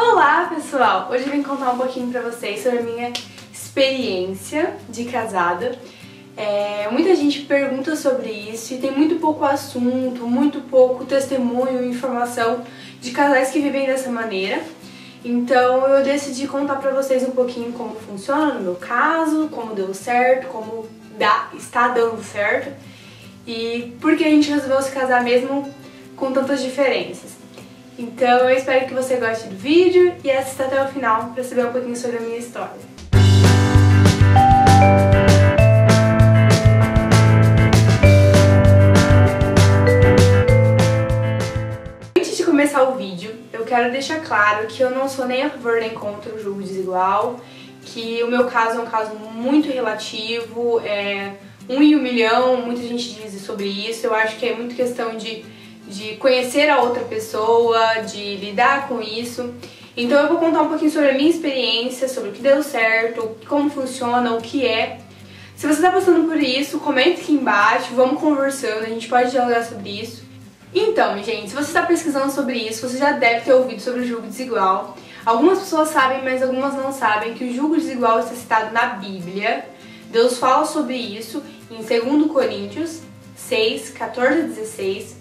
Olá pessoal! Hoje eu vim contar um pouquinho pra vocês sobre a minha experiência de casada. Muita gente pergunta sobre isso e tem muito pouco assunto, muito pouco testemunho e informação de casais que vivem dessa maneira. Então eu decidi contar pra vocês um pouquinho como funciona no meu caso, como deu certo, como está dando certo e por que a gente resolveu se casar mesmo com tantas diferenças. Então eu espero que você goste do vídeo e assista até o final para saber um pouquinho sobre a minha história. Antes de começar o vídeo, eu quero deixar claro que eu não sou nem a favor nem contra o julgo desigual, que o meu caso é um caso muito relativo, 1 em 1 milhão, muita gente diz sobre isso. Eu acho que é muito questão de conhecer a outra pessoa, de lidar com isso. Então eu vou contar um pouquinho sobre a minha experiência, sobre o que deu certo, como funciona, o que é. Se você está passando por isso, comenta aqui embaixo, vamos conversando, a gente pode dialogar sobre isso. Então, gente, se você está pesquisando sobre isso, você já deve ter ouvido sobre o julgo desigual. Algumas pessoas sabem, mas algumas não sabem que o julgo desigual está citado na Bíblia. Deus fala sobre isso em 2 Coríntios 6, 14 a 16.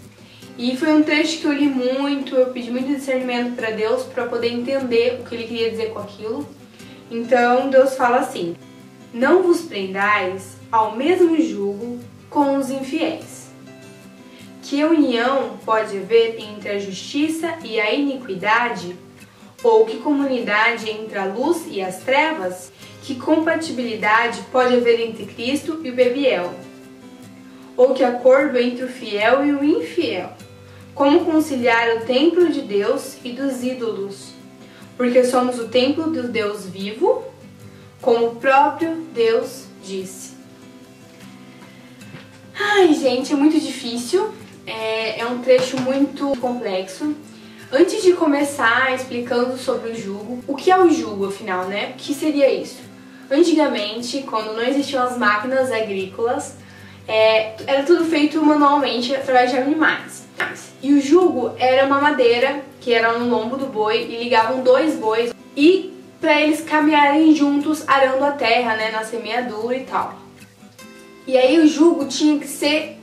E foi um trecho que eu li muito, eu pedi muito discernimento para Deus para poder entender o que Ele queria dizer com aquilo. Então Deus fala assim: não vos prendais ao mesmo jugo com os infiéis. Que união pode haver entre a justiça e a iniquidade? Ou que comunidade entre a luz e as trevas? Que compatibilidade pode haver entre Cristo e o Belial? Ou que acordo entre o fiel e o infiel? Como conciliar o templo de Deus e dos ídolos? Porque somos o templo do Deus vivo, como o próprio Deus disse. Ai, gente, é muito difícil, é um trecho muito complexo. Antes de começar explicando sobre o jugo, o que é o jugo, afinal, né? O que seria isso? Antigamente, quando não existiam as máquinas agrícolas, era tudo feito manualmente através de animais. E o jugo era uma madeira que era no lombo do boi e ligavam 2 bois e para eles caminharem juntos arando a terra, né, na semeadura e tal. E aí o jugo tinha que ser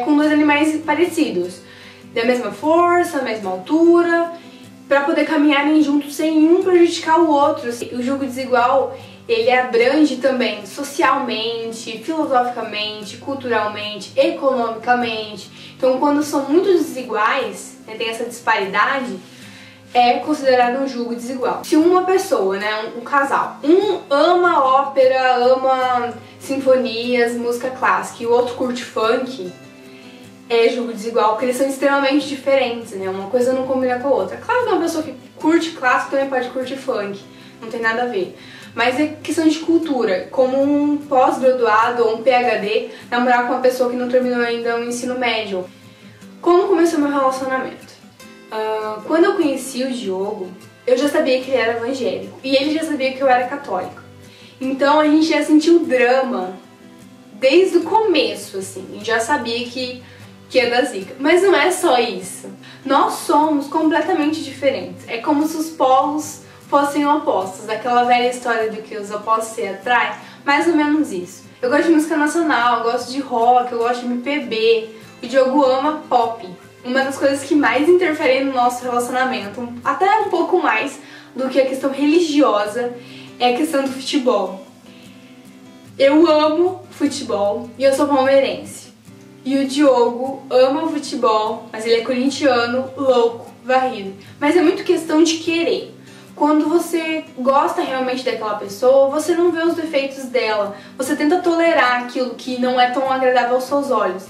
com 2 animais parecidos, da mesma força, mesma altura, para poder caminharem juntos sem um prejudicar o outro. O jugo desigual, ele abrange também socialmente, filosoficamente, culturalmente, economicamente. Então, quando são muito desiguais, né, tem essa disparidade, é considerado um jugo desigual. Se uma pessoa, né, um casal, um ama ópera, ama sinfonias, música clássica, e o outro curte funk, é jugo desigual, porque eles são extremamente diferentes, né? Uma coisa não combina com a outra. Claro que uma pessoa que curte clássico também pode curtir funk, não tem nada a ver. Mas é questão de cultura, como um pós-graduado ou um PhD namorar com uma pessoa que não terminou ainda o ensino médio. Como começou meu relacionamento? Quando eu conheci o Diogo, eu já sabia que ele era evangélico e ele já sabia que eu era católica. Então a gente já sentiu drama desde o começo, assim, a gente já sabia que é da zica. Mas não é só isso. Nós somos completamente diferentes. É como se os polos fossem opostos. Aquela velha história de que os opostos se atraem. Mais ou menos isso. Eu gosto de música nacional, eu gosto de rock, eu gosto de MPB. O Diogo ama pop. Uma das coisas que mais interferem no nosso relacionamento, até um pouco mais do que a questão religiosa, é a questão do futebol. Eu amo futebol e eu sou palmeirense. E o Diogo ama o futebol, mas ele é corintiano, louco, varrido. Mas é muito questão de querer. Quando você gosta realmente daquela pessoa, você não vê os defeitos dela. Você tenta tolerar aquilo que não é tão agradável aos seus olhos.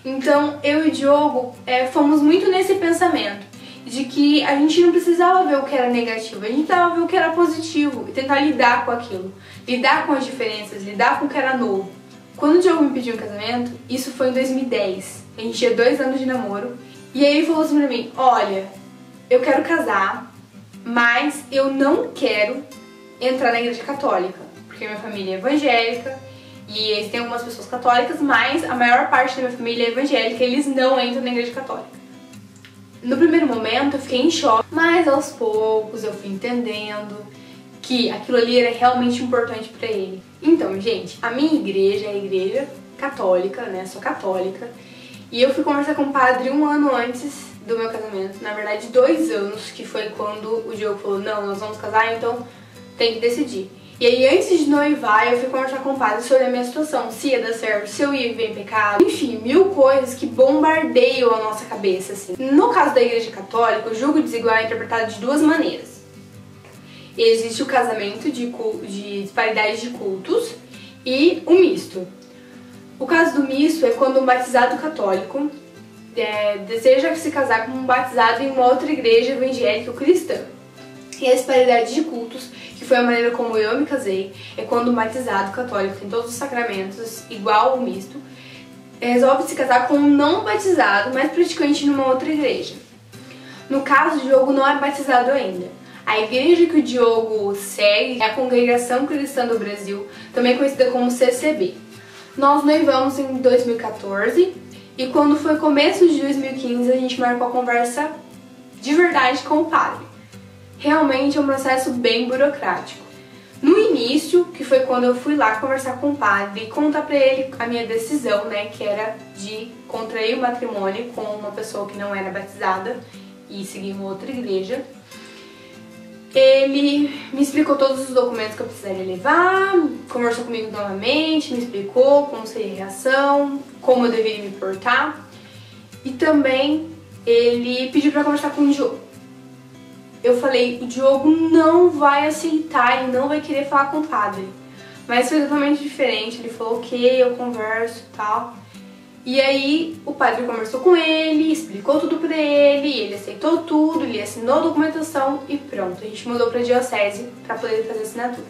Então, eu e o Diogo fomos muito nesse pensamento de que a gente não precisava ver o que era negativo, a gente precisava ver o que era positivo e tentar lidar com aquilo. Lidar com as diferenças, lidar com o que era novo. Quando o Diogo me pediu um casamento, isso foi em 2010. A gente tinha 2 anos de namoro. E aí ele falou assim pra mim: olha, eu quero casar, mas eu não quero entrar na igreja católica, porque minha família é evangélica e eles têm algumas pessoas católicas, mas a maior parte da minha família é evangélica e eles não entram na igreja católica. No primeiro momento eu fiquei em choque, mas aos poucos eu fui entendendo que aquilo ali era realmente importante pra ele. Então, gente, a minha igreja é a igreja católica, né? Sou católica. E eu fui conversar com o padre 1 ano antes do meu casamento. Na verdade, 2 anos, que foi quando o Diogo falou, não, nós vamos casar, então tem que decidir. E aí, antes de noivar, eu fui conversar com o padre sobre a minha situação, se ia dar certo, se eu ia viver em pecado. Enfim, 1000 coisas que bombardeiam a nossa cabeça, assim. No caso da igreja católica, o julgo desigual é interpretado de 2 maneiras. Existe o casamento de disparidade de cultos e o misto. O caso do misto é quando um batizado católico deseja se casar com um batizado em uma outra igreja evangélica ou cristã. E a disparidade de cultos, que foi a maneira como eu me casei, é quando um batizado católico tem todos os sacramentos igual ao misto, resolve se casar com um não batizado, mas praticante numa outra igreja. No caso, o Diogo não é batizado ainda. A igreja que o Diogo segue é a Congregação Cristã do Brasil, também conhecida como CCB. Nós noivamos em 2014 e quando foi começo de 2015 a gente marcou a conversa de verdade com o padre. Realmente é um processo bem burocrático. No início, que foi quando eu fui lá conversar com o padre e contar pra ele a minha decisão, né, que era de contrair o matrimônio com uma pessoa que não era batizada e seguir uma outra igreja, ele me explicou todos os documentos que eu precisaria levar, conversou comigo novamente, me explicou como seria a reação, como eu deveria me portar e também ele pediu pra conversar com o Diogo. Eu falei, o Diogo não vai aceitar e não vai querer falar com o padre. Mas foi totalmente diferente, ele falou ok, eu converso e tal. E aí o padre conversou com ele, explicou tudo pra ele aceitou tudo, ele assinou a documentação e pronto, a gente mudou pra diocese pra poder fazer a assinatura.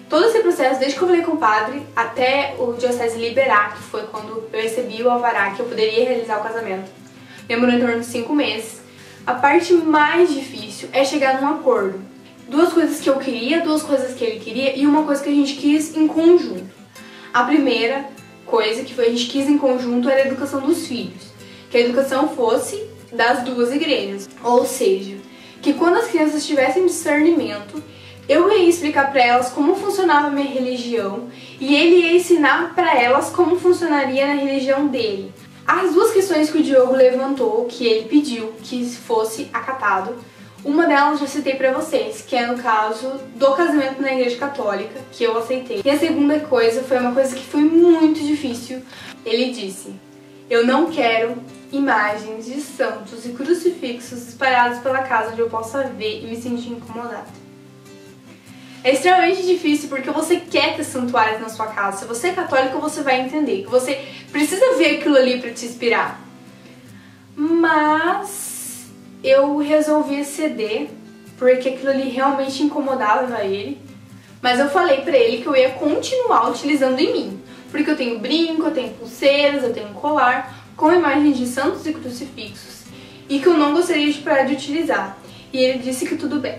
Todo esse processo, desde que eu falei com o padre até o diocese liberar, que foi quando eu recebi o alvará que eu poderia realizar o casamento, demorou em torno de 5 meses. A parte mais difícil é chegar num acordo. 2 coisas que eu queria, 2 coisas que ele queria e uma coisa que a gente quis em conjunto. A primeira coisa que a gente quis em conjunto era a educação dos filhos. Que a educação fosse das 2 igrejas. Ou seja, que quando as crianças tivessem discernimento, eu ia explicar para elas como funcionava a minha religião e ele ia ensinar para elas como funcionaria na religião dele. As 2 questões que o Diogo levantou, que ele pediu que fosse acatado, uma delas eu já citei pra vocês, que é no caso do casamento na igreja católica, que eu aceitei. E a segunda coisa foi uma coisa que foi muito difícil. Ele disse, eu não quero imagens de santos e crucifixos espalhados pela casa onde eu possa ver e me sentir incomodada. É extremamente difícil porque você quer ter santuários na sua casa. Se você é católico, você vai entender que você precisa ver aquilo ali para te inspirar. Mas eu resolvi ceder porque aquilo ali realmente incomodava ele. Mas eu falei pra ele que eu ia continuar utilizando em mim. Porque eu tenho brinco, eu tenho pulseiras, eu tenho colar com imagens de santos e crucifixos. E que eu não gostaria de parar de utilizar. E ele disse que tudo bem.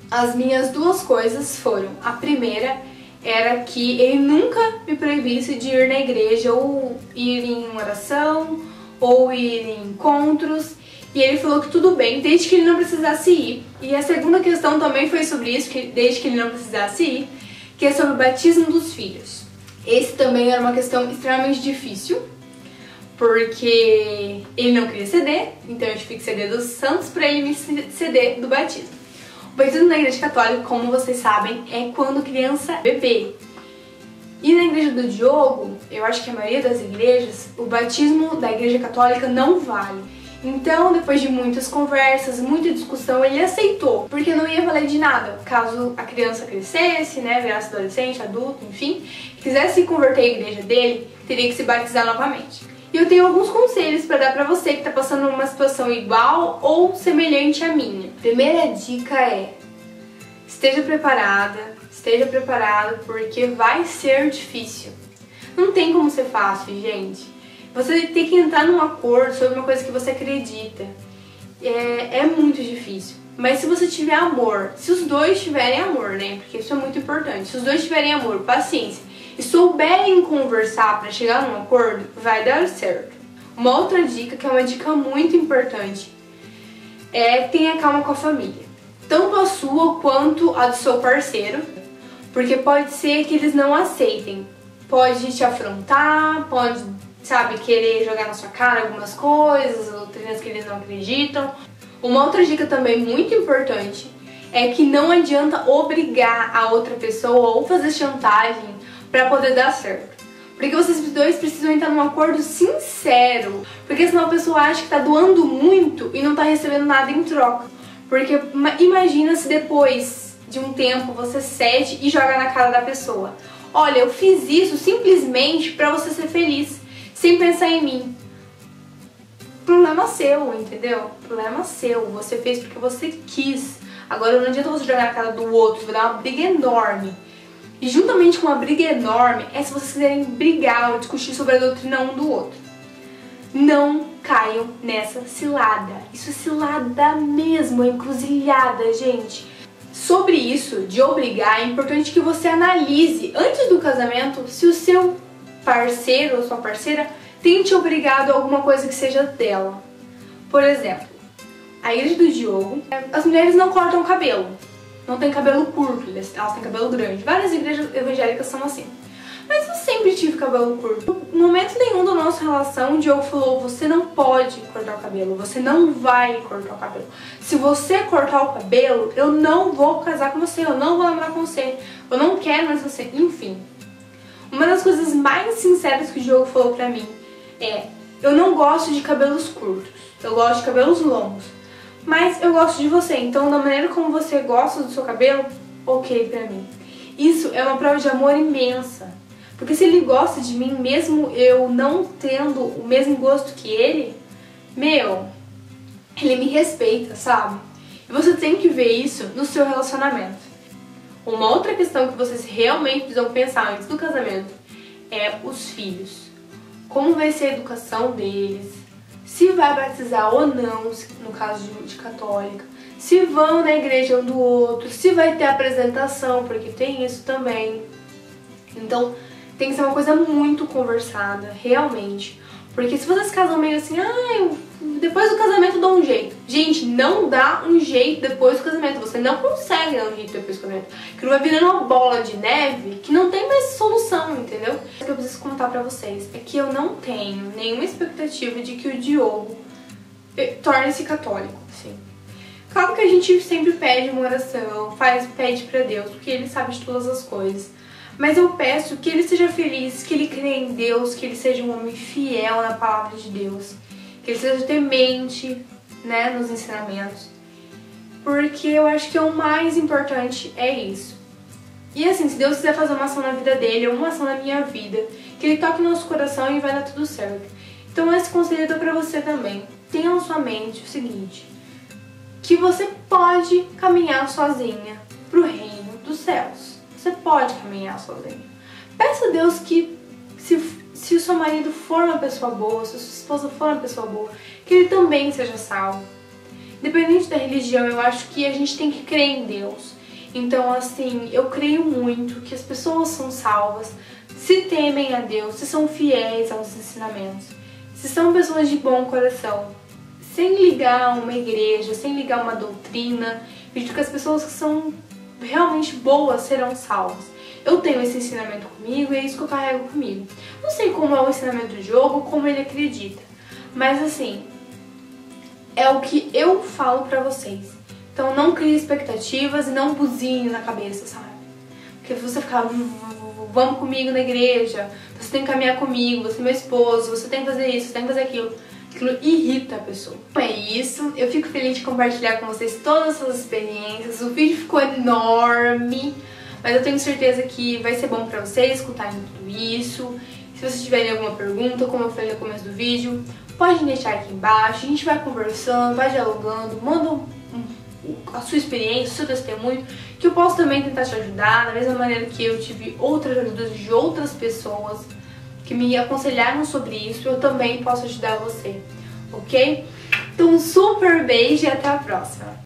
As minhas 2 coisas foram, a primeira era que ele nunca me proibisse de ir na igreja ou ir em oração ou ir em encontros e ele falou que tudo bem, desde que ele não precisasse ir. E a segunda questão também foi sobre isso, que desde que ele não precisasse ir, que é sobre o batismo dos filhos. Esse também era uma questão extremamente difícil, porque ele não queria ceder, então eu tive que ceder dos santos para ele me ceder do batismo. O batismo na igreja católica, como vocês sabem, é quando criança é bebê. E na igreja do Diogo, eu acho que a maioria das igrejas, o batismo da igreja católica não vale. Então, depois de muitas conversas, muita discussão, ele aceitou, porque não ia valer de nada. Caso a criança crescesse, né, virasse adolescente, adulto, enfim, quisesse se converter à igreja dele, teria que se batizar novamente. E eu tenho alguns conselhos para dar para você que está passando uma situação igual ou semelhante à minha. Primeira dica é: esteja preparado, porque vai ser difícil. Não tem como ser fácil, gente. Você tem que entrar num acordo sobre uma coisa que você acredita. É muito difícil. Mas se você tiver amor, se os 2 tiverem amor, né? Porque isso é muito importante. Se os 2 tiverem amor, paciência e souberem conversar para chegar num acordo, vai dar certo. Uma outra dica, que é uma dica muito importante, é tenha calma com a família. Tanto a sua quanto a do seu parceiro, porque pode ser que eles não aceitem. Pode te afrontar, pode, sabe, querer jogar na sua cara algumas coisas, outras que eles não acreditam. Uma outra dica também muito importante é que não adianta obrigar a outra pessoa ou fazer chantagem para poder dar certo. Porque vocês dois precisam entrar num acordo sincero, porque senão a pessoa acha que tá doando muito e não tá recebendo nada em troca. Porque imagina se depois de um tempo você cede e joga na cara da pessoa: olha, eu fiz isso simplesmente pra você ser feliz, sem pensar em mim. Problema seu, entendeu? Problema seu. Você fez porque você quis. Agora não adianta você jogar na cara do outro, vai dar uma briga enorme. E juntamente com uma briga enorme é se vocês quiserem brigar ou discutir sobre a doutrina um do outro. Não caiam nessa cilada. Isso é cilada mesmo, é encruzilhada, gente. Sobre isso, de obrigar, é importante que você analise, antes do casamento, se o seu parceiro ou sua parceira tem te obrigado a alguma coisa que seja dela. Por exemplo, a igreja do Diogo, as mulheres não cortam cabelo. Não tem cabelo curto, elas têm cabelo grande. Várias igrejas evangélicas são assim. Mas eu sempre tive cabelo curto. No momento nenhum da nossa relação, o Diogo falou: você não pode cortar o cabelo, você não vai cortar o cabelo. Se você cortar o cabelo, eu não vou casar com você, eu não vou namorar com você, eu não quero mais você. Enfim, uma das coisas mais sinceras que o Diogo falou pra mim é: eu não gosto de cabelos curtos, eu gosto de cabelos longos, mas eu gosto de você, então da maneira como você gosta do seu cabelo, ok pra mim. Isso é uma prova de amor imensa. Porque se ele gosta de mim, mesmo eu não tendo o mesmo gosto que ele, ele me respeita, sabe? E você tem que ver isso no seu relacionamento. Uma outra questão que vocês realmente precisam pensar antes do casamento é os filhos. Como vai ser a educação deles, se vai batizar ou não, no caso de católica, se vão na igreja um do outro, se vai ter apresentação, porque tem isso também. Então, tem que ser uma coisa muito conversada, realmente. Porque se vocês casam meio assim, depois do casamento dá um jeito. Gente, não dá um jeito depois do casamento. Você não consegue dar um jeito depois do casamento. Que não vai virando uma bola de neve que não tem mais solução, entendeu? O que eu preciso contar pra vocês é que eu não tenho nenhuma expectativa de que o Diogo torne-se católico, assim. Claro que a gente sempre pede uma oração, pede pra Deus, porque Ele sabe de todas as coisas. Mas eu peço que ele seja feliz, que ele creia em Deus, que ele seja um homem fiel na palavra de Deus, que ele seja temente, né, nos ensinamentos, porque eu acho que o mais importante é isso. E assim, se Deus quiser fazer uma ação na vida dele, ou uma ação na minha vida, que ele toque no nosso coração e vai dar tudo certo. Então esse conselho eu dou pra você também. Tenha na sua mente o seguinte, que você pode caminhar sozinha pro reino dos céus. Você pode caminhar sozinho. Peça a Deus que, se o seu marido for uma pessoa boa, se a sua esposa for uma pessoa boa, que ele também seja salvo. Independente da religião, eu acho que a gente tem que crer em Deus. Então, assim, eu creio muito que as pessoas são salvas, se temem a Deus, se são fiéis aos ensinamentos, se são pessoas de bom coração, sem ligar a uma igreja, sem ligar a uma doutrina. Vejo que as pessoas que são realmente boas serão salvas. Eu tenho esse ensinamento comigo e é isso que eu carrego comigo. Não sei como é o ensinamento do jogo, como ele acredita, mas assim, é o que eu falo pra vocês. Então não crie expectativas e não buzine na cabeça, sabe? Porque se você ficar, vamos comigo na igreja, você tem que caminhar comigo, você é meu esposo, você tem que fazer isso, você tem que fazer aquilo irrita a pessoa. Então é isso, eu fico feliz de compartilhar com vocês todas essas experiências. O vídeo ficou enorme, mas eu tenho certeza que vai ser bom pra vocês escutarem tudo isso. Se vocês tiverem alguma pergunta, como eu falei no começo do vídeo, pode deixar aqui embaixo, a gente vai conversando, vai dialogando, manda a sua experiência, o seu testemunho, que eu posso também tentar te ajudar, da mesma maneira que eu tive outras ajudas de outras pessoas que me aconselharam sobre isso, eu também posso ajudar você, ok? Então um super beijo e até a próxima!